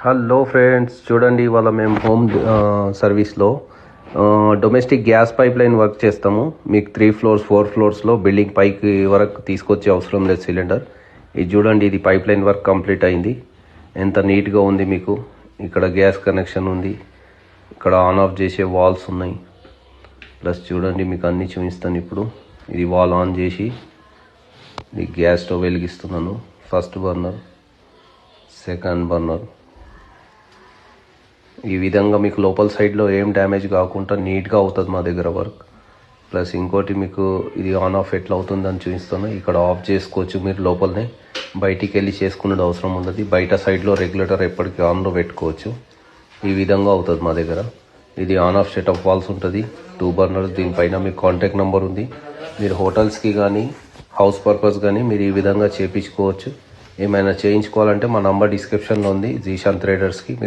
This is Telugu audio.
హలో ఫ్రెండ్స్, చూడండి ఇవాళ మేము హోమ్ సర్వీస్లో domestic gas pipe line work చేస్తాము. మీకు 3 ఫ్లోర్స్ 4 ఫ్లోర్స్లో బిల్డింగ్ పైకి వరకు తీసుకొచ్చే అవసరం లేదు సిలిండర్. ఇది చూడండి, ఇది పైప్ లైన్ వర్క్ కంప్లీట్ అయింది. ఎంత నీట్గా ఉంది. మీకు ఇక్కడ గ్యాస్ కనెక్షన్ ఉంది, ఇక్కడ ఆన్ ఆఫ్ చేసే వాల్స్ ఉన్నాయి. ప్లస్ చూడండి, మీకు అన్నీ చూపిస్తాను. ఇప్పుడు ఇది వాల్ ఆన్ చేసి ఇది గ్యాస్ స్టవ్ వెలిగిస్తున్నాను. First burner, second burner. ఈ విధంగా మీకు లోపల సైడ్లో ఏం డ్యామేజ్ కాకుండా నీట్గా అవుతుంది మా దగ్గర వర్క్. ప్లస్ ఇంకోటి మీకు ఇది ఆన్ ఆఫ్ ఎట్లా అవుతుందని చూపిస్తాను. ఇక్కడ ఆఫ్ చేసుకోవచ్చు మీరు లోపలనే, బయటికి వెళ్ళి చేసుకునేది అవసరం ఉండదు. బయట సైడ్లో రెగ్యులేటర్ ఎప్పటికీ ఆన్లో పెట్టుకోవచ్చు. ఈ విధంగా అవుతుంది మా దగ్గర. ఇది on of set of walls ఉంటుంది, 2 బర్నర్స్. దీనిపైన మీకు కాంటాక్ట్ నెంబర్ ఉంది. మీరు హోటల్స్కి కానీ హౌస్ పర్పస్ కానీ మీరు ఈ విధంగా చేయించుకోవచ్చు. ఏమైనా చేయించుకోవాలంటే మా నంబర్ డిస్క్రిప్షన్లో ఉంది, జీశాన్ ట్రేడర్స్కి. మీరు